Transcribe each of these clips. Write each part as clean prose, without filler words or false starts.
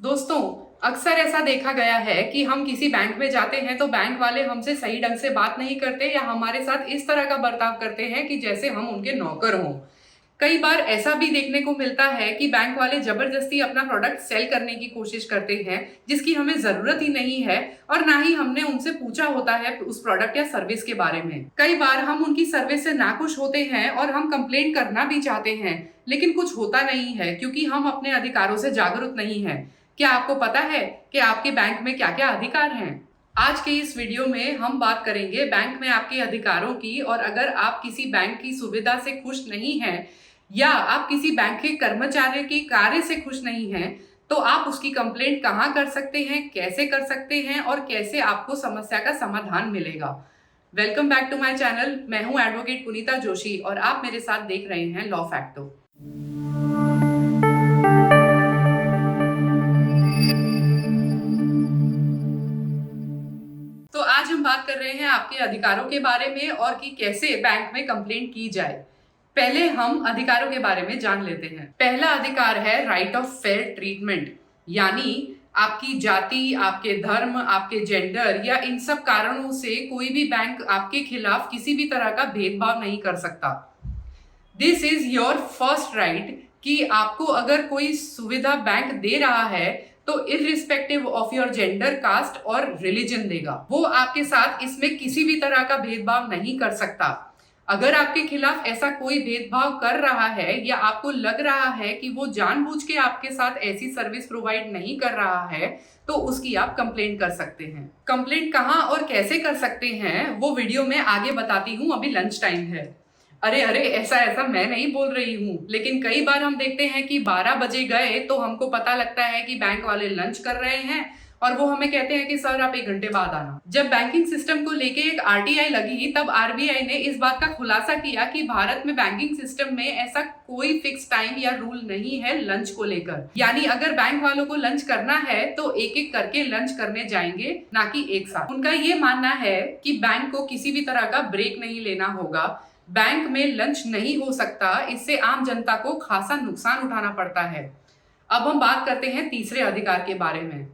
दोस्तों, अक्सर ऐसा देखा गया है कि हम किसी बैंक में जाते हैं तो बैंक वाले हमसे सही ढंग से बात नहीं करते या हमारे साथ इस तरह का बर्ताव करते हैं कि जैसे हम उनके नौकर हों। कई बार ऐसा भी देखने को मिलता है कि बैंक वाले जबरदस्ती अपना प्रोडक्ट सेल करने की कोशिश करते हैं, जिसकी हमें जरूरत ही नहीं है और ना ही हमने उनसे पूछा होता है उस प्रोडक्ट या सर्विस के बारे में। कई बार हम उनकी सर्विस से नाखुश होते हैं और हम कंप्लेंट करना भी चाहते हैं, लेकिन कुछ होता नहीं है क्योंकि हम अपने अधिकारों से जागरूक नहीं हैं। क्या आपको पता है कि आपके बैंक में क्या क्या अधिकार हैं? आज के इस वीडियो में हम बात करेंगे बैंक में आपके अधिकारों की, और अगर आप किसी बैंक की सुविधा से खुश नहीं हैं या आप किसी बैंक के कर्मचारी के कार्य से खुश नहीं हैं, तो आप उसकी कंप्लेंट कहाँ कर सकते हैं, कैसे कर सकते हैं और कैसे आपको समस्या का समाधान मिलेगा। Welcome back to my channel. मैं हूं एडवोकेट पुनीता जोशी और आप मेरे साथ देख रहे हैं लॉ फैक्टो। तो आज हम बात कर रहे हैं आपके अधिकारों के बारे में और कि कैसे बैंक में कंप्लेंट की जाए। पहले हम अधिकारों के बारे में जान लेते हैं। पहला अधिकार है राइट ऑफ फेयर ट्रीटमेंट, यानी आपकी जाति, आपके धर्म, आपके जेंडर या इन सब कारणों से कोई भी बैंक आपके खिलाफ किसी भी तरह का भेदभाव नहीं कर सकता। This is your first right कि आपको अगर कोई सुविधा बैंक दे रहा है तो irrespective of your gender, caste और रिलीजन देगा। वो आपके साथ इसमें किसी भी तरह का भेदभाव नहीं कर सकता। अगर आपके खिलाफ ऐसा कोई भेदभाव कर रहा है या आपको लग रहा है कि वो जानबूझ के आपके साथ ऐसी सर्विस प्रोवाइड नहीं कर रहा है, तो उसकी आप कंप्लेंट कर सकते हैं। कंप्लेंट कहाँ और कैसे कर सकते हैं वो वीडियो में आगे बताती हूँ, अभी लंच टाइम है। अरे अरे, ऐसा ऐसा मैं नहीं बोल रही हूँ, लेकिन कई बार हम देखते हैं कि 12 बजे गए तो हमको पता लगता है कि बैंक वाले लंच कर रहे हैं और वो हमें कहते हैं कि सर आप 1 घंटे बाद आना। जब बैंकिंग सिस्टम को लेके एक आरटीआई लगी तब आरबीआई ने इस बात का खुलासा किया कि भारत में बैंकिंग सिस्टम में ऐसा कोई फिक्स टाइम या रूल नहीं है लंच को लेकर। यानी अगर बैंक वालों को लंच करना है तो एक एक करके लंच करने जाएंगे, ना कि एक साथ। उनका ये मानना है कि बैंक को किसी भी तरह का ब्रेक नहीं लेना होगा, बैंक में लंच नहीं हो सकता, इससे आम जनता को खासा नुकसान उठाना पड़ता है। अब हम बात करते हैं तीसरे अधिकार के बारे में।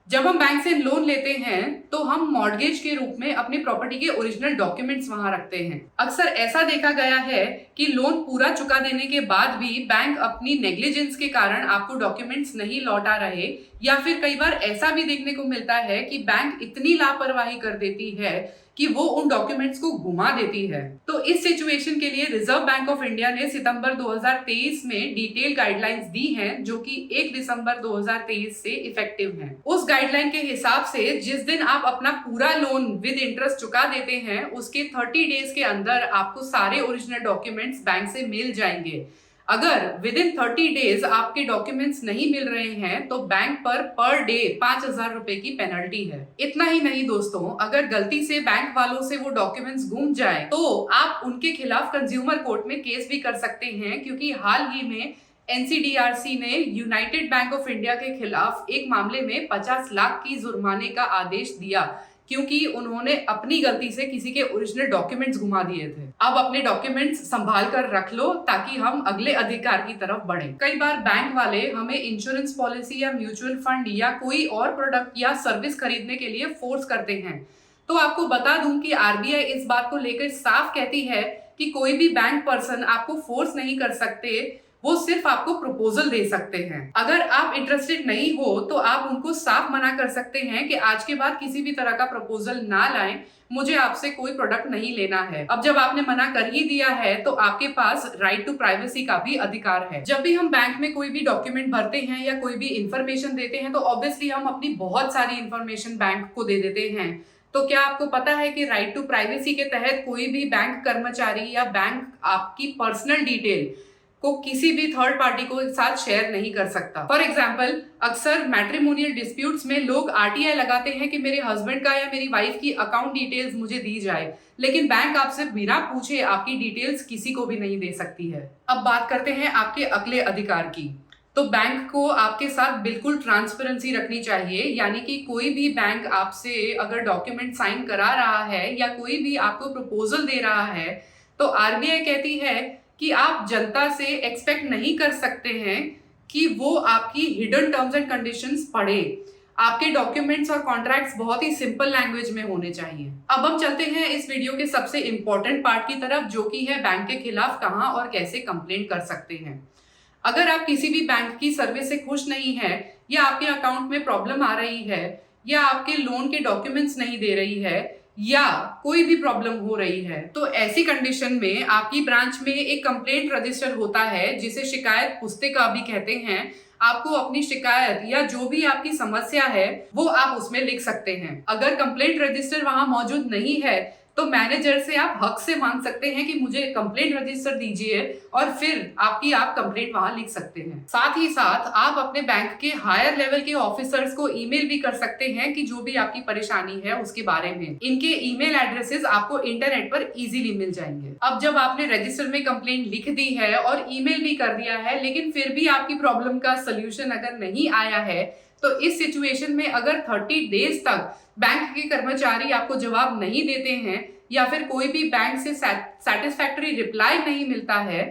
जब हम बैंक से लोन लेते हैं तो हम मॉर्गेज के रूप में अपनी प्रॉपर्टी के ओरिजिनल डॉक्यूमेंट्स वहां रखते हैं। अक्सर ऐसा देखा गया है कि लोन पूरा चुका देने के बाद भी बैंक अपनी नेग्लिजेंस के कारण आपको डॉक्यूमेंट्स नहीं लौटा रहे, या फिर कई बार ऐसा भी देखने को मिलता है कि बैंक इतनी लापरवाही कर देती है कि वो उन डॉक्यूमेंट्स को गुमा देती है। तो इस सिचुएशन के लिए रिजर्व बैंक ऑफ इंडिया ने सितंबर 2023 में डिटेल गाइडलाइंस दी हैं, जो कि 1 दिसंबर 2023 से इफेक्टिव हैं। उस गाइडलाइन के हिसाब से जिस दिन आप अपना पूरा लोन विद इंटरेस्ट चुका देते हैं, उसके 30 डेज के अंदर आपको सारे ओरिजिनल डॉक्यूमेंट्स बैंक से मिल जाएंगे। अगर विद इन 30 डेज आपके डॉक्यूमेंट्स नहीं मिल रहे हैं तो बैंक पर डे 5,000 रुपए की पेनल्टी है। इतना ही नहीं दोस्तों, अगर गलती से बैंक वालों से वो डॉक्यूमेंट्स गुम जाए तो आप उनके खिलाफ कंज्यूमर कोर्ट में केस भी कर सकते हैं, क्योंकि हाल ही में एनसीडीआरसी ने यूनाइटेड बैंक ऑफ इंडिया के खिलाफ एक मामले में 50 लाख की जुर्माने का आदेश दिया, क्योंकि उन्होंने अपनी गलती से किसी के ओरिजिनल डॉक्यूमेंट्स घुमा दिए थे। अब अपने डॉक्यूमेंट्स संभाल कर रख लो ताकि हम अगले अधिकार की तरफ बढ़ें। कई बार बैंक वाले हमें इंश्योरेंस पॉलिसी या म्यूचुअल फंड या कोई और प्रोडक्ट या सर्विस खरीदने के लिए फोर्स करते हैं। तो आपको बता दूं कि आरबीआई इस बात को लेकर साफ कहती है कि कोई भी बैंक पर्सन आपको फोर्स नहीं कर सकते, वो सिर्फ आपको प्रपोजल दे सकते हैं। अगर आप इंटरेस्टेड नहीं हो तो आप उनको साफ मना कर सकते हैं कि आज के बाद किसी भी तरह का प्रपोजल ना लाएं, मुझे आपसे कोई प्रोडक्ट नहीं लेना है। अब जब आपने मना कर ही दिया है तो आपके पास राइट टू प्राइवेसी का भी अधिकार है। जब भी हम बैंक में कोई भी डॉक्यूमेंट भरते हैं या कोई भी इंफॉर्मेशन देते हैं तो ऑब्वियसली हम अपनी बहुत सारी इंफॉर्मेशन बैंक को दे देते हैं। तो क्या आपको पता है कि राइट टू प्राइवेसी के तहत कोई भी बैंक कर्मचारी या बैंक आपकी पर्सनल डिटेल को किसी भी थर्ड पार्टी को साथ शेयर नहीं कर सकता। फॉर एग्जाम्पल, अक्सर मैट्रिमोनियल डिस्प्यूट्स में लोग आरटीआई लगाते हैं कि मेरे हस्बैंड का या मेरी वाइफ की अकाउंट डिटेल्स मुझे दी जाए, लेकिन बैंक आपसे बिना पूछे आपकी डिटेल्स किसी को भी नहीं दे सकती है। अब बात करते हैं आपके अगले अधिकार की। तो बैंक को आपके साथ बिल्कुल ट्रांसपेरेंसी रखनी चाहिए, यानी कि कोई भी बैंक आपसे अगर डॉक्यूमेंट साइन करा रहा है या कोई भी आपको प्रपोजल दे रहा है तो आरबीआई कहती है कि आप जनता से एक्सपेक्ट नहीं कर सकते हैं कि वो आपकी हिडन टर्म्स एंड कंडीशंस पढ़े। आपके डॉक्यूमेंट्स और कॉन्ट्रैक्ट्स बहुत ही सिंपल लैंग्वेज में होने चाहिए। अब हम चलते हैं इस वीडियो के सबसे इंपॉर्टेंट पार्ट की तरफ, जो कि है बैंक के खिलाफ कहां और कैसे कंप्लेंट कर सकते हैं। अगर आप किसी भी बैंक की सर्विस से खुश नहीं है, या आपके अकाउंट में प्रॉब्लम आ रही है, या आपके लोन के डॉक्यूमेंट्स नहीं दे रही है, या कोई भी प्रॉब्लम हो रही है, तो ऐसी कंडीशन में आपकी ब्रांच में एक कंप्लेंट रजिस्टर होता है, जिसे शिकायत पुस्तिका भी कहते हैं। आपको अपनी शिकायत या जो भी आपकी समस्या है वो आप उसमें लिख सकते हैं। अगर कंप्लेंट रजिस्टर वहां मौजूद नहीं है तो मैनेजर से आप हक से मांग सकते हैं कि मुझे कंप्लेंट रजिस्टर दीजिए, और फिर आप कंप्लेंट वहां लिख सकते हैं। साथ ही साथ आप अपने बैंक के हायर लेवल के ऑफिसर्स को ईमेल भी कर सकते हैं कि जो भी आपकी परेशानी है उसके बारे में। इनके ईमेल एड्रेसेस आपको इंटरनेट पर इजीली मिल जाएंगे। अब जब आपने रजिस्टर में कंप्लेंट लिख दी है और ईमेल भी कर दिया है, लेकिन फिर भी आपकी प्रॉब्लम का सोल्यूशन अगर नहीं आया है, तो इस सिचुएशन में अगर 30 डेज तक बैंक के कर्मचारी आपको जवाब नहीं देते हैं, या फिर कोई भी बैंक से सैटिस्फैक्टरी रिप्लाई नहीं मिलता है,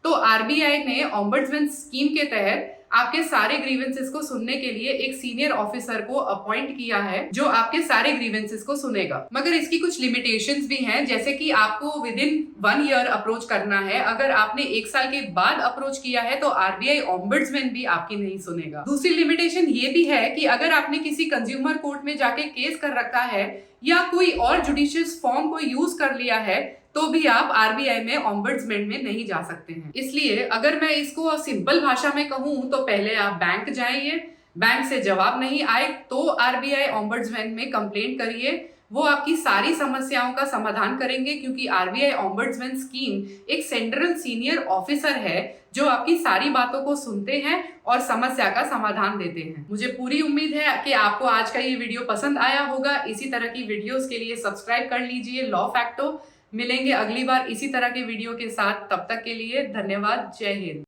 तो आरबीआई ने ओम्बड्समैन स्कीम के तहत आपके सारे ग्रीवेंसेस को सुनने के लिए एक सीनियर ऑफिसर को अपॉइंट किया है, जो आपके सारे ग्रीवेंसेस को सुनेगा। मगर इसकी कुछ लिमिटेशंस भी हैं, जैसे कि आपको विद इन 1 ईयर अप्रोच करना है। अगर आपने 1 साल के बाद अप्रोच किया है तो आरबीआई ओम्बड्समैन भी आपकी नहीं सुनेगा। दूसरी लिमिटेशन ये भी है कि अगर आपने किसी कंज्यूमर कोर्ट में जाके केस कर रखा है, या कोई और जुडिशियस फॉर्म को यूज कर लिया है, तो भी आप आरबीआई में ओम्बड्समैन में नहीं जा सकते हैं। इसलिए अगर मैं इसको सिंपल भाषा में कहूं तो पहले आप बैंक जाइए, बैंक से जवाब नहीं आए तो आरबीआई ओम्बड्समैन में कंप्लेंट करिए। वो आपकी सारी समस्याओं का समाधान करेंगे, क्योंकि आरबीआई ओम्बड्समैन स्कीम एक सेंट्रल सीनियर ऑफिसर है जो आपकी सारी बातों को सुनते हैं और समस्या का समाधान देते हैं। मुझे पूरी उम्मीद है कि आपको आज का ये वीडियो पसंद आया होगा। इसी तरह की वीडियोस के लिए सब्सक्राइब कर लीजिए लॉ फैक्टो। मिलेंगे अगली बार इसी तरह के वीडियो के साथ, तब तक के लिए धन्यवाद। जय हिंद।